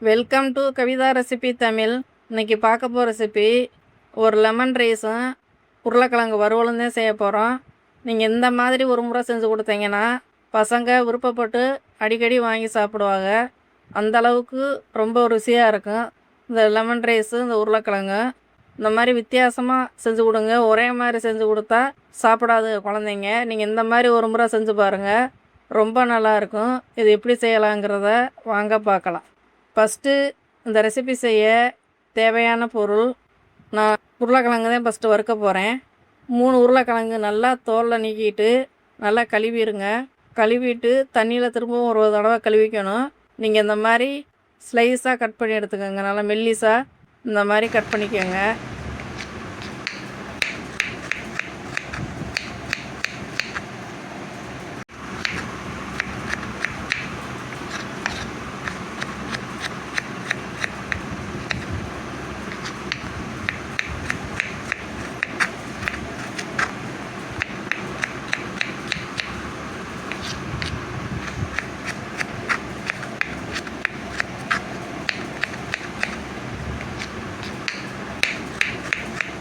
Welcome to Kavitha recipe Tamil. இன்றைக்கி பார்க்க போகிற ரெசிபி ஒரு லெமன் ரைஸும் உருளைக்கிழங்கு வறுவலும் தான் செய்ய போகிறோம். நீங்கள் இந்த மாதிரி ஒரு முறை செஞ்சு கொடுத்தீங்கன்னா பசங்க விருப்பப்பட்டு அடிக்கடி வாங்கி சாப்பிடுவாங்க. அந்தளவுக்கு ரொம்ப ருசியாக இருக்கும் இந்த லெமன் ரைஸு, இந்த உருளைக்கிழங்கு. இந்த மாதிரி வித்தியாசமாக செஞ்சு கொடுங்க. ஒரே மாதிரி செஞ்சு கொடுத்தா சாப்பிடாது குழந்தைங்க. நீங்கள் இந்த மாதிரி ஒரு முறை செஞ்சு பாருங்கள், ரொம்ப நல்லாயிருக்கும். இது எப்படி செய்யலாங்கிறத வாங்க பார்க்கலாம். ஃபஸ்ட்டு இந்த ரெசிபி செய்ய தேவையான பொருள், நான் உருளைக்கிழங்கு தான் ஃபஸ்ட்டு வறுக்க போகிறேன். 3 உருளைக்கிழங்கு நல்லா தோலில் நீக்கிட்டு நல்லா கழுவிடுங்க. கழுவிட்டு தண்ணியில் திரும்பவும் ஒரு தடவை கழுவிக்கணும். நீங்கள் இந்த மாதிரி ஸ்லைஸாக கட் பண்ணி எடுத்துக்கோங்க. நல்லா மெல்லிஸாக இந்த மாதிரி கட் பண்ணிக்கோங்க.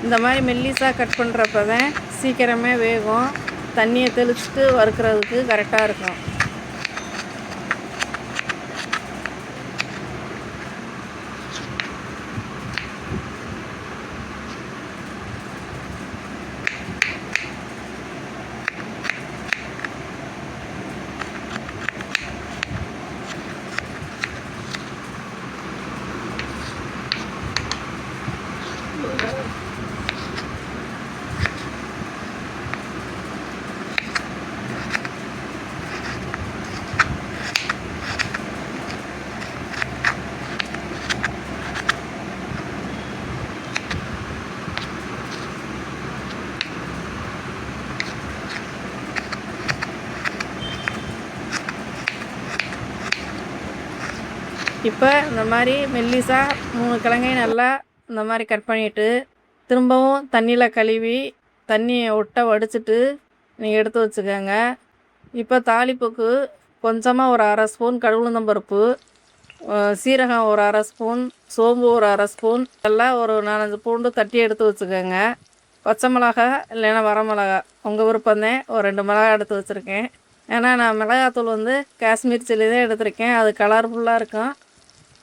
இந்த மாதிரி மெல்லிஸாக கட் பண்ணுறப்ப தான் சீக்கிரமே வேகும். தண்ணியை தெளிச்சுட்டு வறுக்கிறதுக்கு கரெக்டாக இருக்கும். இப்போ இந்த மாதிரி மெல்லிஸாக 3 கிழங்கையும் நல்லா இந்த மாதிரி கட் பண்ணிவிட்டு திரும்பவும் தண்ணியில் கழுவி தண்ணியை வடிச்சிட்டு நீங்கள் எடுத்து வச்சுக்கோங்க. இப்போ தாளிப்புக்கு கொஞ்சமாக ஒரு 1/2 ஸ்பூன் கடுகுளுந்தம்பருப்பு, சீரகம் ஒரு 1/2 ஸ்பூன், சோம்பு ஒரு 1/2 ஸ்பூன், எல்லாம் ஒரு 4-5 பூண்டு தட்டி எடுத்து வச்சுக்கோங்க. பச்சை மிளகா இல்லைன்னா வரமிளகா உங்கள் விருப்பந்தேன். ஒரு 2 மிளகா எடுத்து வச்சுருக்கேன். ஏன்னா நான் மிளகாத்தூள் காஷ்மீர் சில்லி தான் எடுத்திருக்கேன். அது கலர்ஃபுல்லாக இருக்கும்,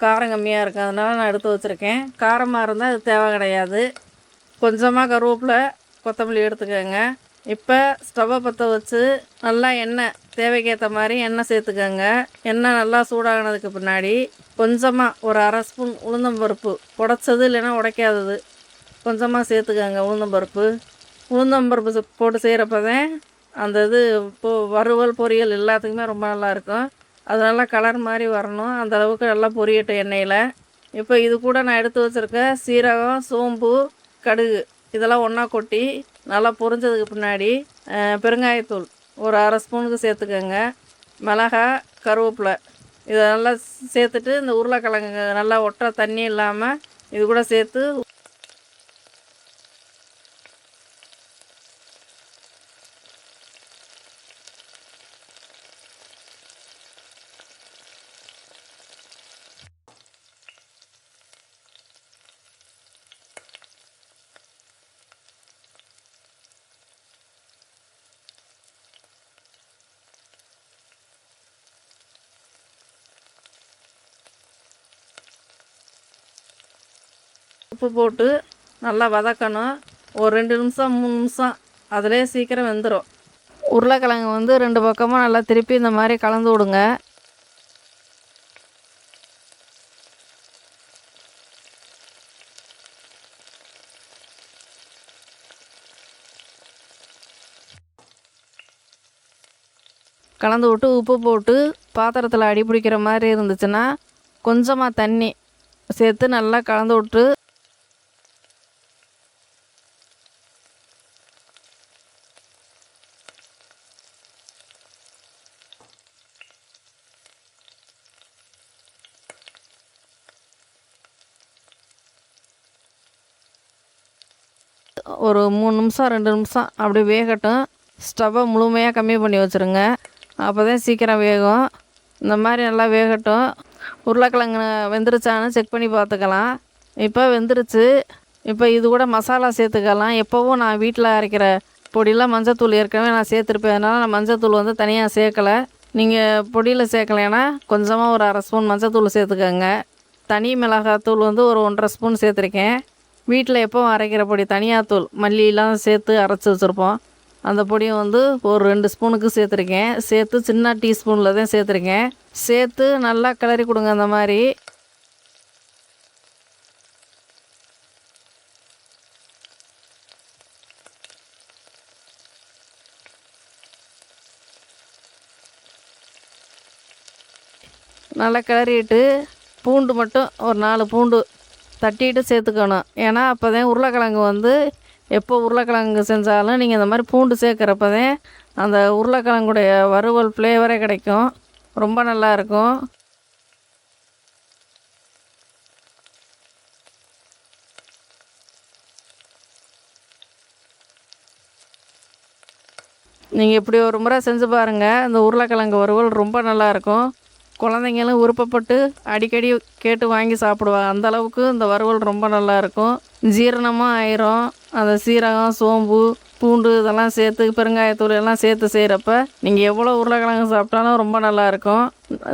காரம் கம்மியாக இருக்கும், அதனால் நான் எடுத்து வச்சுருக்கேன். காரமாக இருந்தால் அது தேவை கிடையாது. கொஞ்சமாக கருவேப்பிலை, கொத்தமல்லி எடுத்துக்கோங்க. இப்போ ஸ்டவ்வை பற்ற வச்சு நல்லா எண்ணெய் தேவைக்கேற்ற மாதிரி எண்ணெய் சேர்த்துக்கோங்க. எண்ணெய் நல்லா சூடாகினதுக்கு பின்னாடி கொஞ்சமாக ஒரு 1/2 ஸ்பூன் உளுந்தம்பருப்பு, உடைச்சது இல்லைன்னா உடைக்காதது, கொஞ்சமாக சேர்த்துக்கோங்க. உளுந்தம்பருப்பு போட்டு செய்கிறப்ப தான் அந்த இது வறுவல் பொரியல் எல்லாத்துக்குமே ரொம்ப நல்லாயிருக்கும். அது நல்லா கலர் மாதிரி வரணும், அந்த அளவுக்கு நல்லா பொரியட்டும் எண்ணெயில். இப்போ இது கூட நான் எடுத்து வச்சுருக்க சீரகம், சோம்பு, கடுகு இதெல்லாம் ஒன்றா கொட்டி நல்லா பொரிஞ்சதுக்கு பின்னாடி பெருங்காயத்தூள் ஒரு 1/2 ஸ்பூனுக்கு சேர்த்துக்கோங்க. மிளகா, கருவேப்பிலை இதை நல்லா சேர்த்துட்டு இந்த உருளைக்கிழங்கு நல்லா ஒட்டுற தண்ணி இல்லாமல் இது கூட சேர்த்து உப்பு போட்டு நல்லா வதக்கணும். ஒரு 2 நிமிஷம் 3 நிமிஷம் அதிலே சீக்கிரம் வெந்துடும். உருளைக்கிழங்கு 2 பக்கமும் நல்லா திருப்பி இந்த மாதிரி கலந்து விடுங்க. கலந்து விட்டு உப்பு போட்டு பாத்திரத்தில் அடி பிடிக்கிற மாதிரி இருந்துச்சுன்னா கொஞ்சமாக தண்ணி சேர்த்து நல்லா கலந்து விட்டு ஒரு 3 நிமிஷம் 2 நிமிஷம் அப்படி வேகட்டும். ஸ்டவ்வை முழுமையாக கம்மி பண்ணி வச்சுருங்க, அப்போ தான் சீக்கிரம் வேகும். இந்த மாதிரி நல்லா வேகட்டும். உருளைக்கிழங்கு வெந்துருச்சான்னு செக் பண்ணி பார்த்துக்கலாம். இப்போ வெந்துருச்சு. இப்போ இது கூட மசாலா சேர்த்துக்கலாம். எப்போவும் நான் வீட்டில் அரைக்கிற பொடியில் மஞ்சத்தூள் ஏற்கனவே நான் சேர்த்துருப்பேன். அதனால் நான் மஞ்சத்தூள் வந்து தனியாக சேர்க்கலை. நீங்கள் பொடியில் சேர்க்கலைன்னா கொஞ்சமாக ஒரு 1/2 ஸ்பூன் மஞ்சத்தூள் சேர்த்துக்கோங்க. தனி மிளகாத்தூள் வந்து ஒரு 1.5 ஸ்பூன் சேர்த்துருக்கேன். வீட்டில் எப்போவும் அரைக்கிற பொடி தனியாத்தூள் மல்லியெலாம் சேர்த்து அரைச்சி வச்சுருப்போம். அந்த பொடியும் வந்து ஒரு 2 ஸ்பூனுக்கு சேர்த்துருக்கேன். சேர்த்து சின்ன டீஸ்பூனில் தான் சேர்த்துருக்கேன். சேர்த்து நல்லா கிளறி கொடுங்க. அந்த மாதிரி நல்லா கிளறிட்டு பூண்டு மட்டும் ஒரு 4 பூண்டு தட்டிட்டு சேர்த்துக்கணும். ஏன்னா அப்போ தான் உருளைக்கிழங்கு வந்து எப்போ உருளைக்கிழங்கு செஞ்சாலும் நீங்கள் இந்த மாதிரி பூண்டு சேர்க்குறப்ப தான் அந்த உருளைக்கிழங்குடைய வறுவல் ஃப்ளேவரே கிடைக்கும். ரொம்ப நல்லாயிருக்கும். நீங்கள் இப்படி ஒரு முறை செஞ்சு பாருங்கள். இந்த உருளைக்கிழங்கு வறுவல் ரொம்ப நல்லாயிருக்கும். குழந்தைங்களும் விருப்பப்பட்டு அடிக்கடி கேட்டு வாங்கி சாப்பிடுவாங்க. அந்தளவுக்கு இந்த வறுவல் ரொம்ப நல்லாயிருக்கும். ஜீரணமாக ஆயிரும். அந்த சீரகம், சோம்பு, பூண்டு இதெல்லாம் சேர்த்து பெருங்காயத்தூள் எல்லாம் சேர்த்து செய்கிறப்ப நீங்கள் எவ்வளோ உருளைக்கிழங்கு சாப்பிட்டாலும் ரொம்ப நல்லாயிருக்கும்.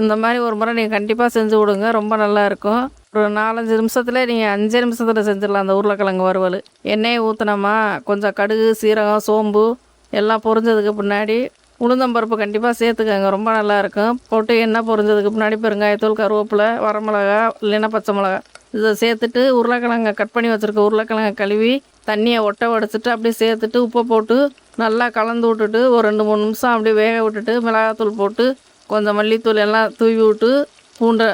இந்த மாதிரி ஒரு முறை நீங்கள் கண்டிப்பாக செஞ்சு விடுங்க. ரொம்ப நல்லாயிருக்கும். ஒரு 4-5 நிமிஷத்தில் நீங்கள் 5 நிமிஷத்தில் செஞ்சிடலாம் அந்த உருளைக்கிழங்கு வறுவல். எண்ணெயை ஊற்றினோமா, கொஞ்சம் கடுகு, சீரகம், சோம்பு எல்லாம் பொரிஞ்சதுக்கு பின்னாடி உளுந்தம்பருப்பு கண்டிப்பாக சேர்த்துக்கோங்க. ரொம்ப நல்லாயிருக்கும். போட்டு எண்ணெய் பொரிஞ்சதுக்கு பின்னாடி பெருங்காயத்தூள், கருவேப்பிலை, வரமிளகா இல்லைன்னா பச்சை மிளகா இதை சேர்த்துட்டு உருளைக்கிழங்க கட் பண்ணி வச்சுருக்க உருளைக்கிழங்க கழுவி தண்ணியை ஒட்ட வடிச்சிட்டு அப்படியே சேர்த்துட்டு உப்பை போட்டு நல்லா கலந்து விட்டுட்டு ஒரு 2-3 நிமிஷம் அப்படியே வேக விட்டுட்டு மிளகாத்தூள் போட்டு கொஞ்சம் மல்லித்தூள் எல்லாம் தூவி விட்டு பூண்டை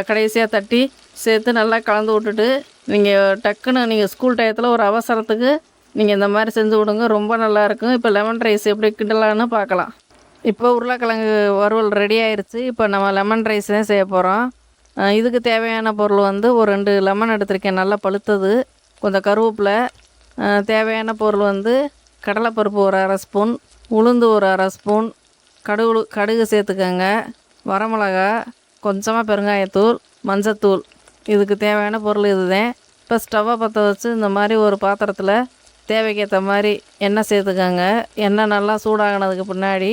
கடைசியாக தட்டி சேர்த்து நல்லா கலந்து விட்டுட்டு நீங்கள் டக்குன்னு நீங்கள் ஸ்கூல் டயத்தில் ஒரு அவசரத்துக்கு நீங்கள் இந்த மாதிரி செஞ்சு விடுங்க. ரொம்ப நல்லாயிருக்கும். இப்போ லெமன் ரைஸ் எப்படி கிண்டலான்னு பார்க்கலாம். இப்போ உருளைக்கிழங்கு வறுவல் ரெடி ஆயிடுச்சு. இப்போ நம்ம லெமன் ரைஸ் தான் செய்ய போகிறோம். இதுக்கு தேவையான பொருள் வந்து ஒரு 2 லெமன் எடுத்திருக்கேன், நல்லா பழுத்தது. கொஞ்சம் கருவேப்பிலை. தேவையான பொருள் வந்து கடலைப்பருப்பு ஒரு 1/2 ஸ்பூன், உளுந்து ஒரு 1/2 ஸ்பூன், கடுகு சேர்த்துக்கோங்க, வரமிளகா, கொஞ்சமாக பெருங்காயத்தூள், மஞ்சத்தூள். இதுக்கு தேவையான பொருள் இதுதான். இப்போ ஸ்டவ்வை பற்ற வச்சு இந்த மாதிரி ஒரு பாத்திரத்தில் தேவைக்கேற்ற மாதிரி எண்ணெய் சேர்த்துக்கோங்க. எண்ணெய் நல்லா சூடாகினதுக்கு பின்னாடி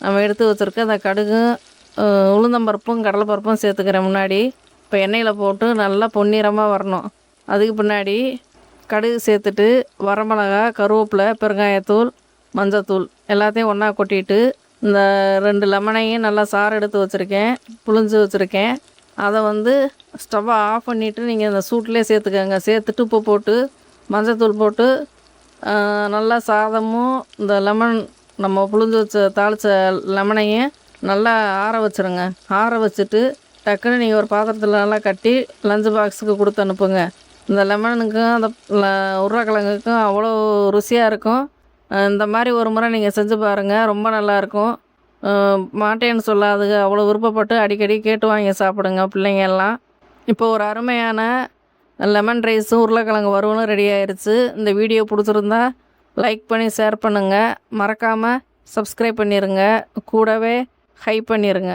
நம்ம எடுத்து வச்சுருக்க அந்த கடுகும் உளுந்தம்பருப்பும் கடலைப்பருப்பும் சேர்த்துக்கிறேன் முன்னாடி. இப்போ எண்ணெயில் போட்டு நல்லா பொன்னிறமாக வரணும். அதுக்கு பின்னாடி கடுகு சேர்த்துட்டு வரமிளகா, கருவேப்பிலை, பெருங்காயத்தூள், மஞ்சத்தூள் எல்லாத்தையும் ஒன்றா கொட்டிட்டு இந்த 2 லெமனையும் நல்லா சாறு எடுத்து வச்சுருக்கேன், புழிஞ்சு வச்சுருக்கேன். அதை வந்து ஸ்டவ்வை ஆஃப் பண்ணிவிட்டு நீங்கள் இந்த சூட்லேயே சேர்த்துக்கோங்க. சேர்த்துட்டு உப்பு போட்டு மஞ்சத்தூள் போட்டு நல்லா சாதமும் இந்த லெமன் நம்ம புழிஞ்சு வச்ச தாளித்த லெமனையும் நல்லா ஆற வச்சுருங்க. ஆற வச்சுட்டு டக்குன்னு நீங்கள் ஒரு பாத்திரத்தில் நல்லா கட்டி லஞ்சு பாக்ஸுக்கு கொடுத்து அனுப்புங்க. இந்த லெமனுக்கும் அந்த உருளைக்கிழங்குக்கும் அவ்வளோ ருசியாக இருக்கும். இந்த மாதிரி ஒரு முறை நீங்கள் செஞ்சு பாருங்கள். ரொம்ப நல்லாயிருக்கும். மாட்டேன்னு சொல்லாதுங்க. அவ்வளோ விருப்பப்பட்டு அடிக்கடி கேட்டு வாங்கி சாப்பிடுங்க பிள்ளைங்க எல்லாம். இப்போ ஒரு அருமையான லெமன் ரைஸும் உருளைக்கிழங்கு வறுவலும் ரெடி ஆயிடுச்சு. இந்த வீடியோ பிடிச்சிருந்தா லைக் பண்ணி ஷேர் பண்ணுங்கள். மறக்காமல் சப்ஸ்கிரைப் பண்ணிடுங்க. கூடவே ஹை பண்ணிடுங்க.